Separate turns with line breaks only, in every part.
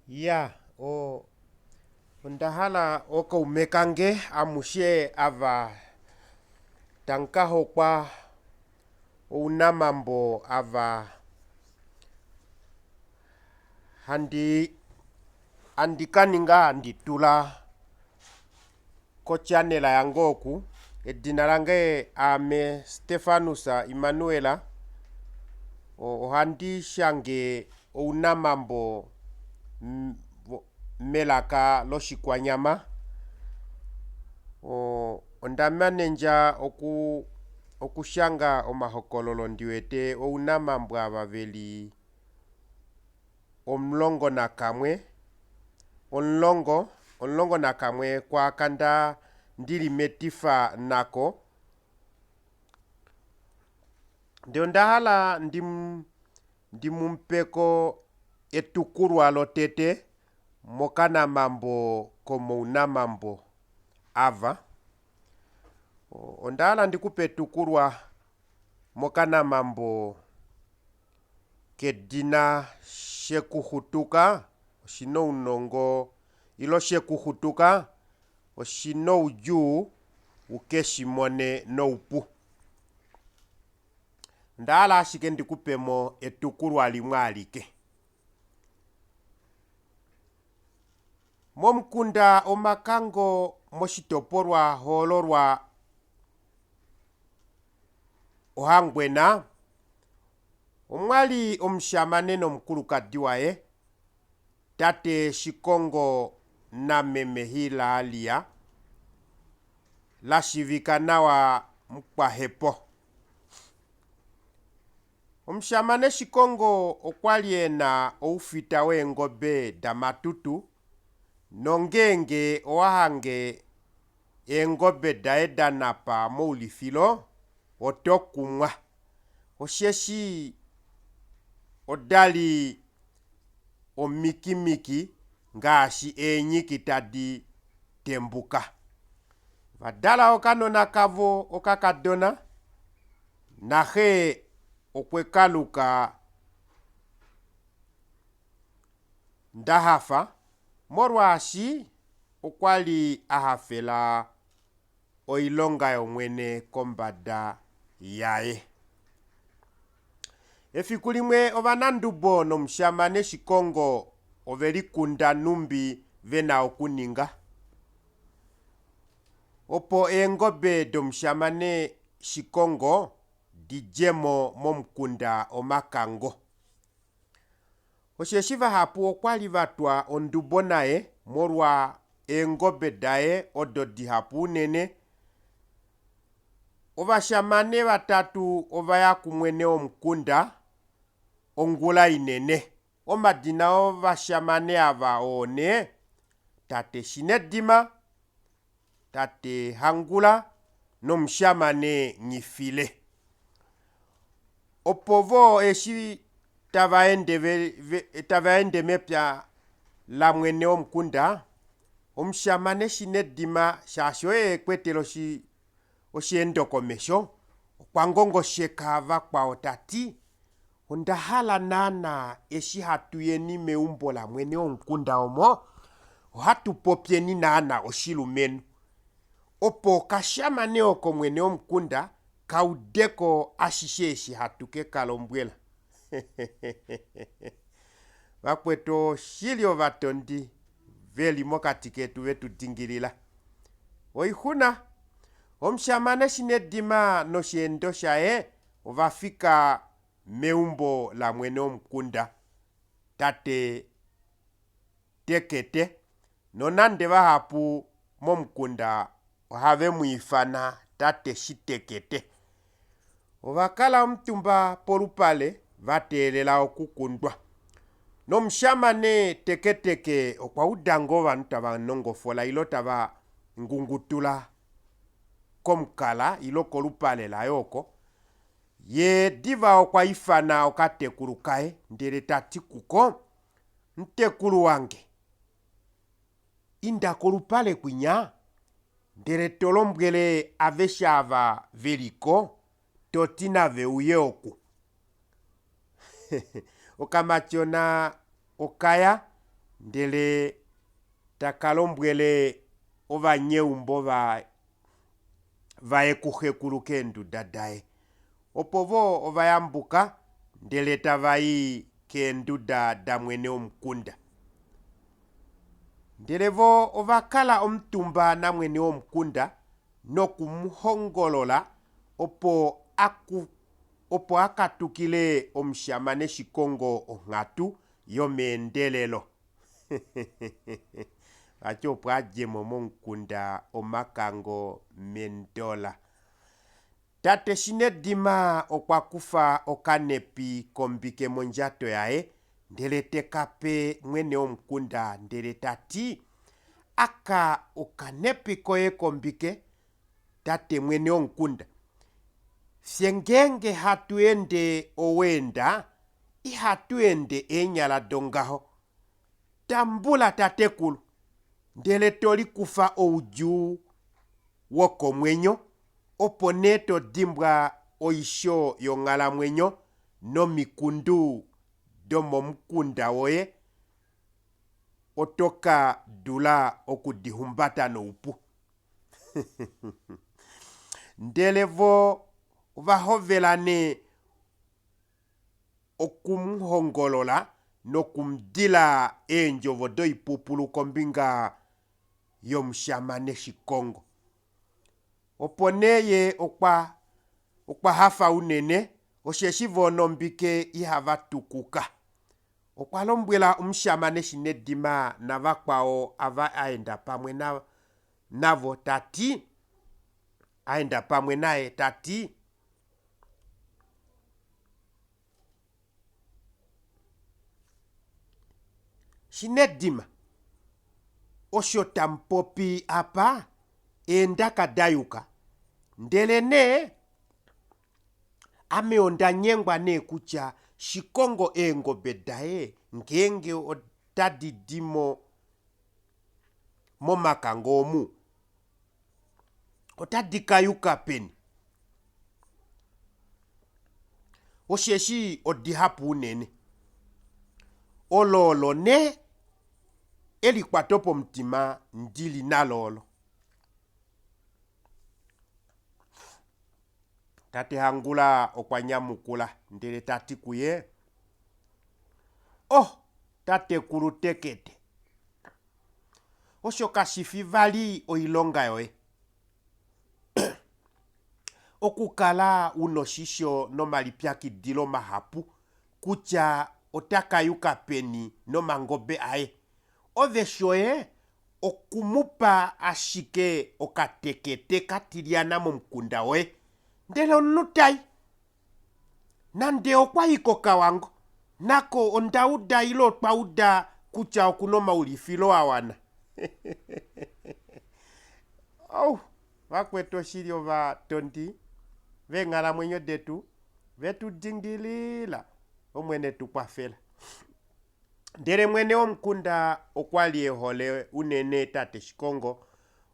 Ya, ndahala oka umekange amushe ava tankaho kwa unamambo ava handikaninga handitula ko channel yangoku edina lange ame Stefanusa Emmanuela handishange unamambo melaka loshikwanyama ondamenenja okushanga omahokololo ndiwete unamambo ava veli 11 nakamwe kwakanda ndili metifa nako ndio ndahala ndimumpeko etukurwa lotete mokana mambo komo unamambo ava ondahala ndikupe etukurwa mokana mambo kedina shekuhutuka oshino unongo ilo shekuhutuka oshino ujuu ukeshimone noupu. Ndahala ashike ndikupemo etukurwa limwe alike. Momukunda omakango moshitopolwa hololwa ohangwena omwali omushamane nomukulukadi waye tate Shikongo na meme Hilalia lashivika nawa mkwahepo. Omushamane Shikongo okwali ena oufita weengobe damatutu nongenge owahange eengobe daye danapa moulithilo otokumwa osheshi odali omikimiki ngaashi eenyiki tadi tembuka. Vadala okanona kavo okakadona nahe okwekaluka ndahafa molwashi okwali ahafela oilonga yomwene kombanda yaye. Efiku limwe ovanandubo nomushamane Shikongo ovelikunda numbi vena okuninga opo eengobe domushamane Shikongo dijemo momukunda omakango. Osheshi vahapu okwali vatwa ondubo naye molwa eengobe daye odo dihapu unene. Ovashamane vatatu ovaya kumwene omukunda ongula inene. Omadina ovashamane ava one tate Shinedima, tate Hangula nomushamane Nyifile. Opovo eshi tavaende mepya la mwene omukunda omushamane Shinedima shashi oye kwetelo oshiendo komesho okwangongosheka vakwawo tati ondahala nana eshi hatuyeni meumbo la mwene omukunda omo ohatu popyeni nana oshilumenu opo kashamane oko mwene omukunda kaudeko ashishe eshi hatuke kalombwela. Vakweto shili ovatondi veli mokati ketu vetu dingilila oihuna omushamane Shinedima noshiendo shaye ovafika meumbo la mwene omukunda tate Tekete nonande vahapu momukunda ohave muifana tate Shitekete. Ovakala omutumba polupale vateelela okukundwa nomushamane Teketeke okwaudango ovanhu tava nongofola ilo tava ngungutula komukala ilo kolupale laye oko ye diva okwaifana okatekulu kaye ndele tati kuko mtekulu wange inda kolupale kwinya ndele tolombwele aveshi ava veliko toti nave uye oku. Okamachona okaya ndele takalombwele ovanyeumbo vaekuhekuluka enduda daye opo vo ovayambuka ndele tavayi keenduda da mwene omukunda. Ndele vo ovakala omutumba na mwene omukunda nokumuhongolola opo akatukile omushamane Shikongo onkatu yomeendelelo. Ati opo ajemo momukunda omakango mendola. Tate Shinedima okwakufa okanepi kombike mondjato yaye ndele tekape mwene omukunda ndele tati aka okanepi koye kombike tate mwene omukunda. Fye ngenge hatu ende owenda ihatu ende enyala dongaho. Tambula tatekulu ndele toli kufa ouju wokomwenyo opo neto dimbwa oisho yongalamwenyo nomikundu domomukunda woye otoka dula okudihumbata noupu. Ndele vo vahovelane okumuhongolola nokumdila enjovo doipupulu kombinga yomushamane Shikongo. Opo neye okwa hafa unene osheshi nombike ihava tukuka. Okwalombwela omushamane Shinedima na vakwao ava aenda pamwe navo tati aenda pamwe naye tati Shinedima osho tampopi apa enda kadayuka ndele ne ameonda nyengwa ne kucha Shikongo engobe daye ngenge otadidimo momakangomu otadikayuka peni. Osheshi odihapu unene ololo ne elikwatopo mtima ndili nalolo. Tate hangula okwanyamukula ndele tati kuye tate kulu tekete osho kashifi vali oilonga yoye. Okukala unoshisho nomalipyakidilo mahapu kucha otakayuka peni nomangobe aye. Ove shoye okumupa ashike okatekete katiliana momukunda we ndele onutai nande okwayiko kawango nako ondauda ilo twauda kucha okunoma ulifilo awana. Vakweto shilio va tondi vengalamwenyo detu vetu dingilila omwene tukwafela. Ndele mwene omukunda okwali ehole unene tate Shikongo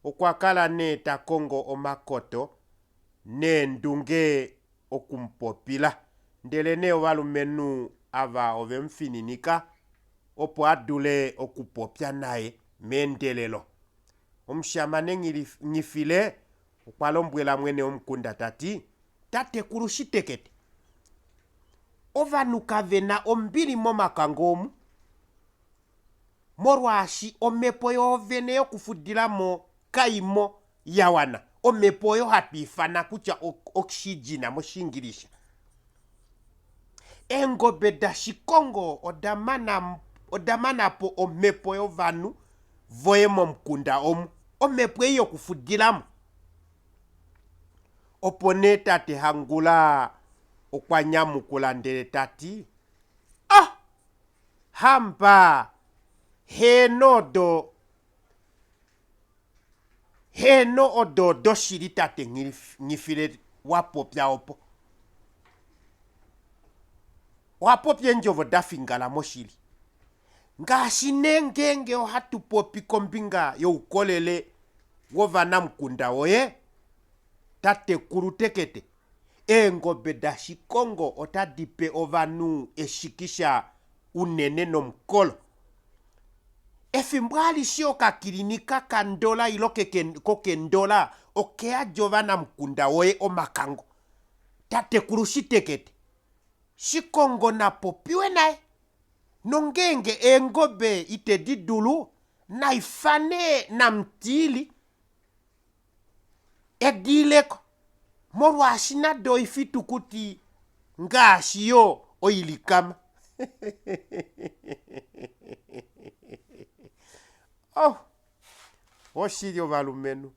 okwakala ne takongo omakoto ne ndunge okumpopila ndele ne walumenu ava ove mfininika opo adule okupopya naye meendelelo. Omushamane nyifile okwalombwela mwene omukunda tati tate kurushitekete ovanuka vena ombili momakangomu morwashi omepo yovene yokufudilamo kaimo yawana. Omepo yo hatuifana kucha oxygen moshingilisha. Engobe da Shikongo odamanapo omepo yovanu voye momukunda omu. Omepo iyo kufudilamo. Opo ne tate hangula okwanyamukula ndele tati hamba heno odo doshili tate nyifile wapopya opo. Wapopya enjovo dafingala moshili. Ngashi nengenge ohatu popi kombinga youkolele wovana mukunda woye tate kulu tekete. Engobe da Shikongo otadipe ovanu eshikisha unene nomukolo. efimbwali sio kakilinika kandola ilo kokendola okea jova na mkunda woye omakango tate kurushitekete shikongo na popiwe nae nongenge engobe ite didulu na ifane na mtili edileko morwashi na do ifitukuti ngashi yo oilikama oh oshili ovalumenu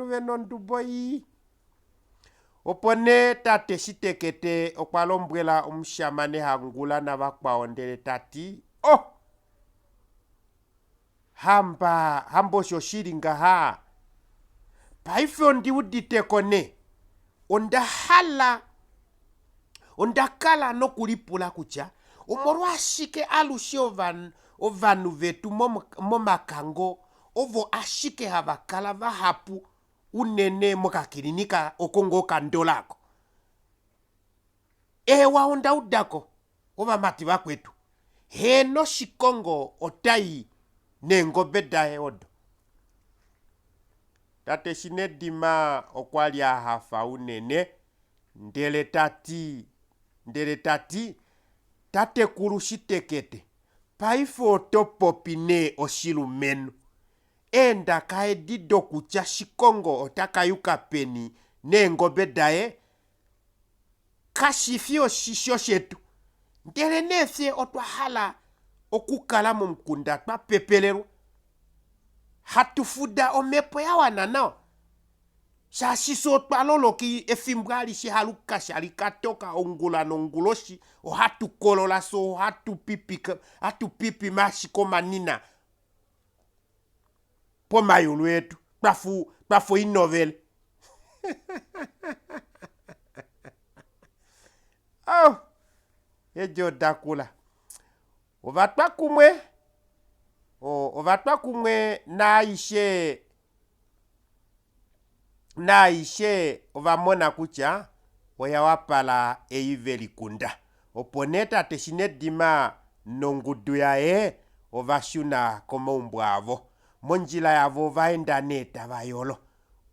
veno nduboyi opone tate shitekete okwalombwela omushamane hangula na vakwawo ndele tati oh hambo shoshili ngaha paife ondiuditeko ne ondakala nokulipula kutya omolwashike alushe ovanu vetu momakango ovo ashike havakala vahapu unene mokakilinika okongo kandolako ewa ondaudako ovamati vakwetu heno shikongo otai nengobe dahe odo tate Shinedima okwali ahafa unene ndele tati tate kulu shitekete paife otopopine oshilumenu enda kaedido kutya shikongo otakayuka peni nengobe daye kashifi oshisho shetu ndele nefye otwahala okukala momukunda twapepelelwa hatufuda omepo yawana nao shashiso twaloloki efimbwali shihaluka shalikatoka ongula nonguloshi ohatukolola so hatupipi mashiko manina pomayulu etu twafu inovele oh ejo dakula ovatwa kumwe naishe ovamona kutya oya wapala eive likunda opone tate Shinedima nongudu yaye ovashuna komaumbo avo monjila yavo vaenda neta vayolo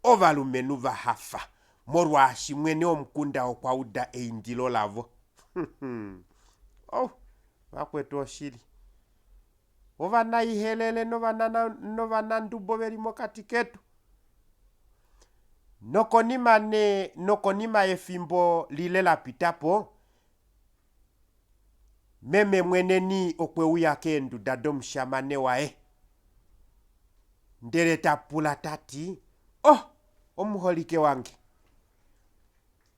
ovalumenu vahafa morwashi mwene omukunda okwauda eindilo lavo oh vakwetu oshili ovana ihelele novanandubo veli mokati ketu nokonima efimbo lile lapitapo meme mweneni okweuya kendu dado mshamane wae ndele tapula tati oh omuholike wange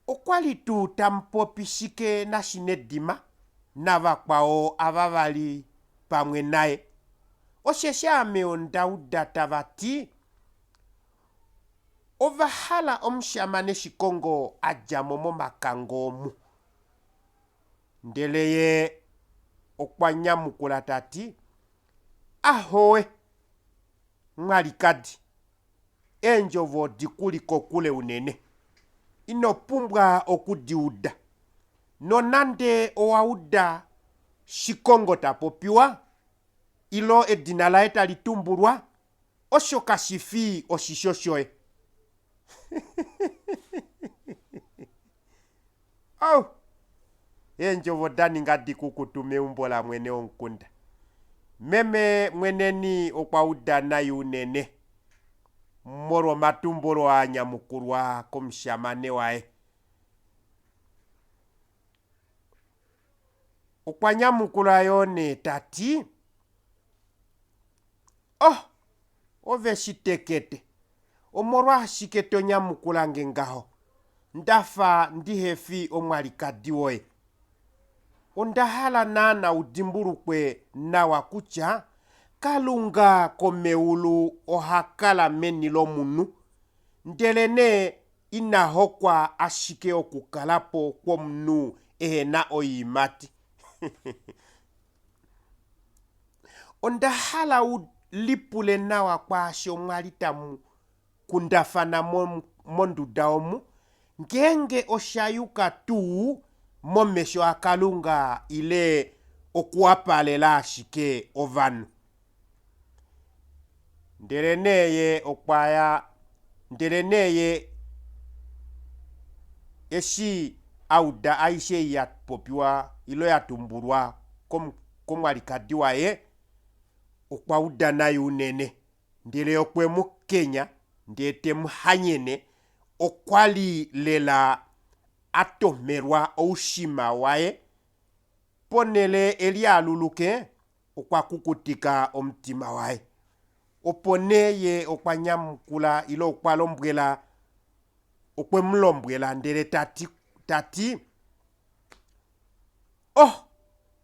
okwali tu tampopishike na Shinedima na vakwawo avavali pamwe naye osheshame ondauda tavati ovahala omushamane shikongo ajamo momakango omu ndele ye okwanyamukula tati ahowe mwalikadi enjovo dikuli kokule unene inopumbwa okudiuda nonande owauda shikongo tapopiwa ilo edina lae talitumbulwa osho kashifi oshisho shoye oh enjovo daninga dikukutu meumbo la mwene onkunda meme mweneni okwauda nayo unene moro matumbolo anyamukulwa komshamane wae okwanyamukula yone tati oh ove shitekete omorwa shikete onyamukulange ngaho ndafa ndihefi omwalikadi woye ondahala nana udimbulukwe nawa kutya kalunga komeulu ohakala meni lomunu ndele ne inahokwa ashike okukalapo kwomunu ehena oyimati ondahala ulipule nawa kwasho mwalitamu kundafana monduda omu ngenge oshayuka tu momesho akalunga ile okuwapalela ashike ovanu ndereneye okwaya ndereneye eshi auda aishe ya popiwa ilo ya tumburwa komwalikadi waye okwauda nayo unene ndele okwe mu Kenya ndete muhanyene okwali lela atomerwa oushima waye ponele elialuluke okwakukutika omutima waye oponeye okwanyamukula ilo okwalombwela okwemulombwela ndele tati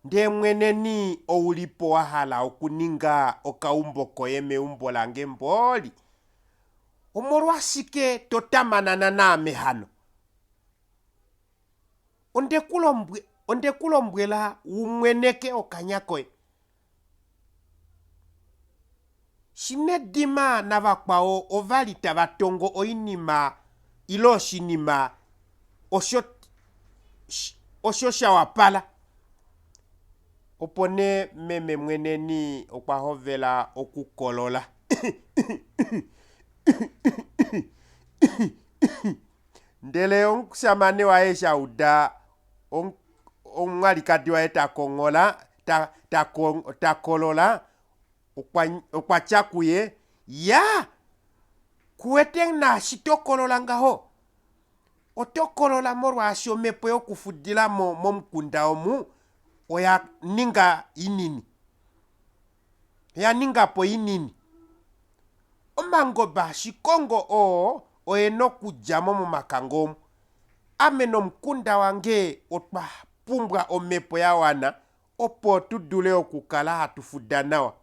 nde mweneni oulipo wahala okuninga okaumbo koye meumbo lange mboli omolwashike totamanana name hano ondekulombwela umweneke okanya koye shinedima navakwawo ovali tavatongo oinima ilo oshinima osho shawapala opone meme mweneni okwahovela okukolola ndele omusamane waye shauda omwalikadi waye takolola okwachakuye ya kuwete nashi tokolola ngaho otokolola molwashi omepo yokufudila momukunda omu oya ninga inini yaningapo inini omangoba shikongo oyena okujamo momakango omu ame nomukunda wange otwapumbwa omepo yawana opo tudule okukala hatufuda nawa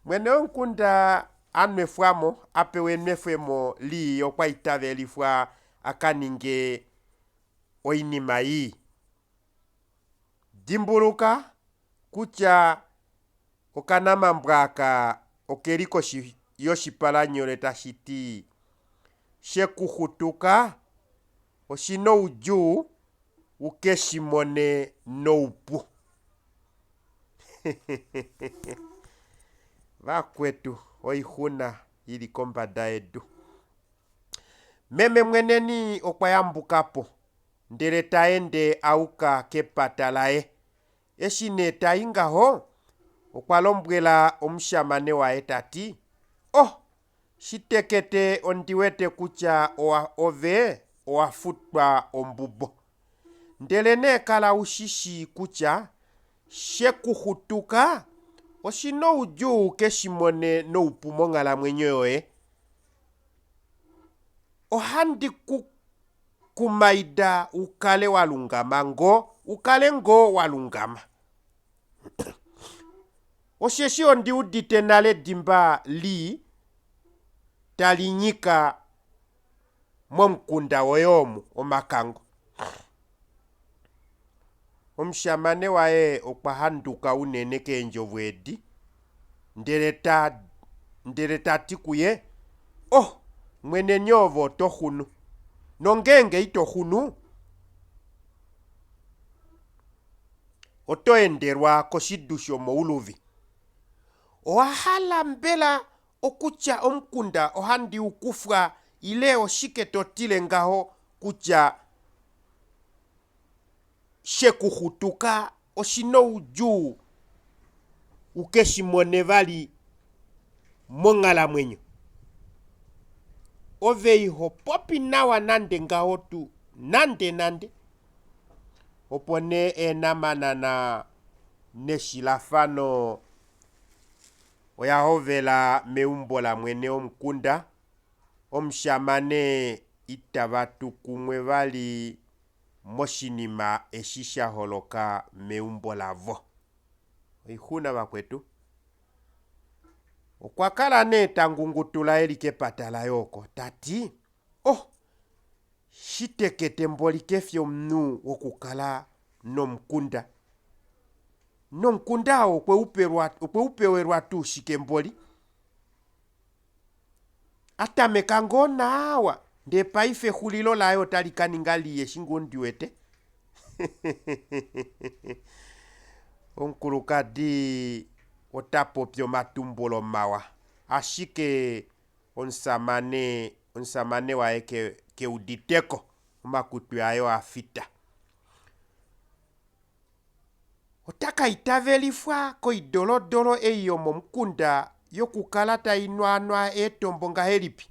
mwene omukunda anwefwamo apewe nwefwemo li okwaitavelifwa akaninge oinima yi dimbuluka kutya okanamambwaka okeliko yoshipalanyole tashiti shekuhutuka oshina uju ukeshimone noupu vakwetu oihuna ili kombanda yedu meme mweneni okwayambukapo ndele taende auka kepata laye eshine taingaho okwalombwela omushamane waye tati shitekete ondiwete kutya ove owafutwa ombubo ndele nekala ushishi kutya shekuhutuka oshina uju keshimone noupu mongalamwenyo yoye ohandi kumaida ukale walungama ukale walungama osheshi ondiudite nale dimba li talinyika momukunda woye omu omakango omushamane waye okwahanduka unene keenjovu edi ndele tati kuye mwene nyovo tohunu nongenge itohunu otoenderwa koshidu shomouluvi owahala mbela okutya omukunda ohandi ukufwa ile oshike totile ngaho kutya shekuhutuka oshino uju ukeshimone vali mongalamwenyo ove iho popi nawa nande ngaho tu nande opone enamanana neshilafano oyahovela meumbo la mwene omukunda omushamane itavatu kumwe vali moshinima eshishaholoka meumbo lavo oihuna vakwetu okwakala tangungutula eli kepata layoko tati shitekete mboli kefye omunu okukala nomukunda okweupewerwa tu shike mboli atameka nawa nde paife hulilo layo talikaninga liye shingundiwete onkulukadi otapopyo matumbulo mawa ashike onsamane wae ke uditeko makutu ayo afita otaka itavelifwa ko idolodolo eyo momkunda yokukalata inwanwa etombo nga helipi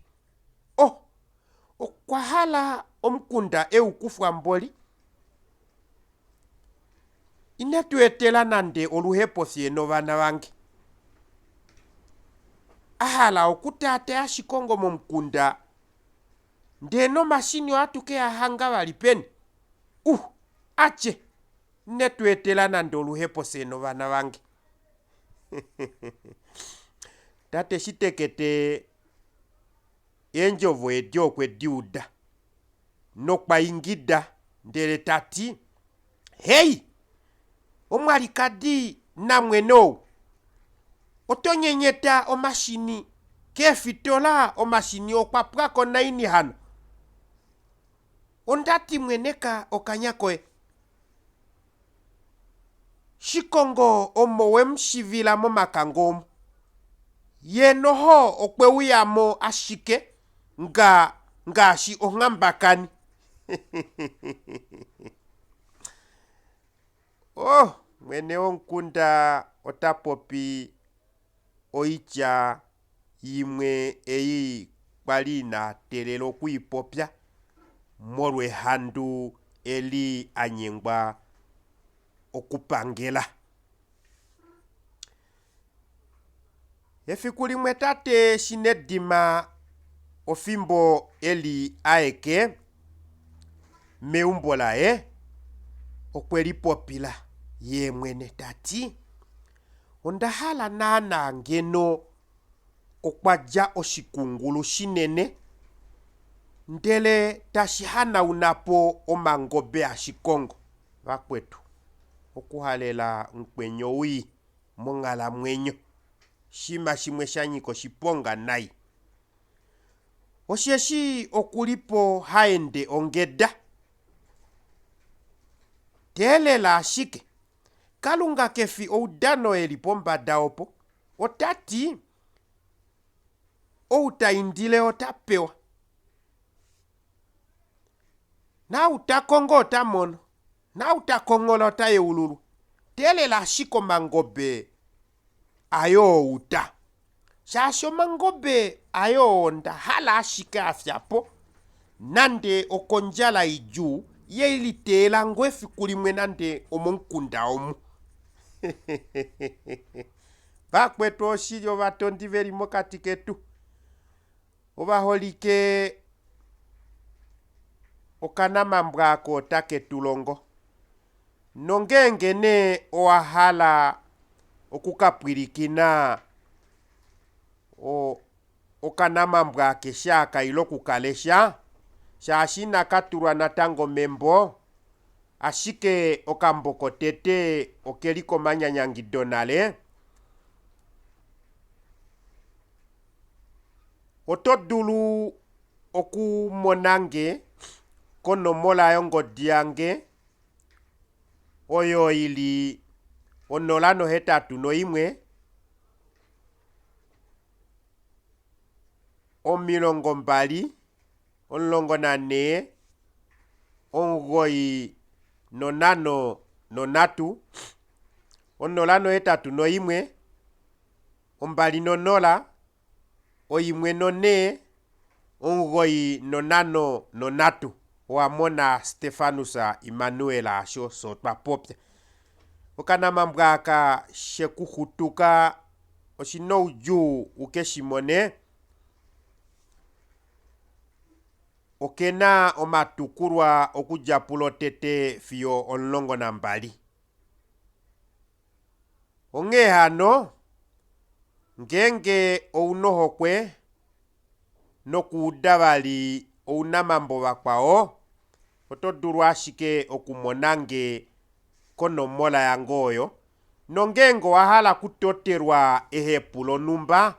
okwahala omkunda eukufwa mboli inetwetela nande oluhepo syeno bana bange ahala okutata yashikongo momkunda ndeno mashini atuke ahanga balipeni ache netwetela nande oluhepo syeno bana bange tate shitekete enjovu edyo kwediuda nokwaingida ndele tati hei omwalikadi namweno otonyenyeta omashini kefitola omashini okwapwako naini hano ondati mweneka okanyakoe shikongo omowe mshivila momakangomu yenoho okweuyamo ashike ngashi ongambakani mwene onkunda otapopi oitya yimwe eyi kwalina telelo okuyipopya molwehandu eli anyengwa okupangela efiku limwe tate shinedima ofimbo eli aeke meumbo lae okwelipopila ye mwene tati ondahala nana ngeno okwaja oshikungulu shinene ndele tashihana unapo omangobe ashikongo bakwetu okuhalela nkwenyo wi mongala mwenyo shima shimwe shanyiko shiponga nayi osheshi okulipo haende ongeda telela ashike kalunga kefi oudano elipo mbada opo otati outaindile otapewa na utakongo otamono na utakongola otayeululu telela ashiko mangobe ayo uta shasho mangobe ayo ndahala ashike afyapo nande okonjala iju yeilitela ngwefiku limwe nande omonkunda omu bakwetu oshilyo batondi beli mokati ketu obaholike okanamambwako otaketulongo nongengene owahala okukapwilikina okanamambwake shaka ilo kukalesha shashina katulwa natango membo ashike okambokotete okeliko manyanyangidonale otodulu okumonange konomola yongodi yange oyo ili 081 24 14 9 nonano nonatu 081 2 nonola 1 none 9 nonano nonatu wamona Stefanusa Emmanuela asho so twapopya okanamambwaka shekuhutuka oshino uju ukeshimone okena omatukulwa okujapula tete fiyo 12 onge hano ngenge ounohokwe nokudabali ounamambo bakwao otodulu ashike okumonange konomola yangoyo nongengo wahala kutoterwa ehepulo numba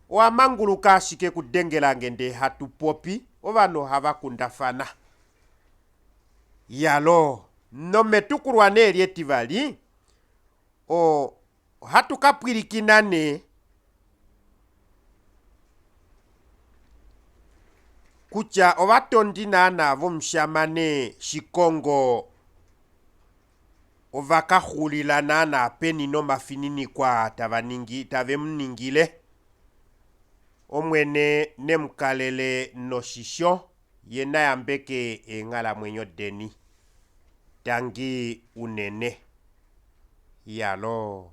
wamanguluka ashike kudengelange nde hatupopi ovano havakundafana yalo nometukulwa nelyetivali hatukapwilikinane kutya ovatondi nana vomshamane shikongo ovakahulila nana penino mafinini kwa tavemningile omwene nemkalele noshisho yena yambeke engala mwenyo deni tangi unene yalo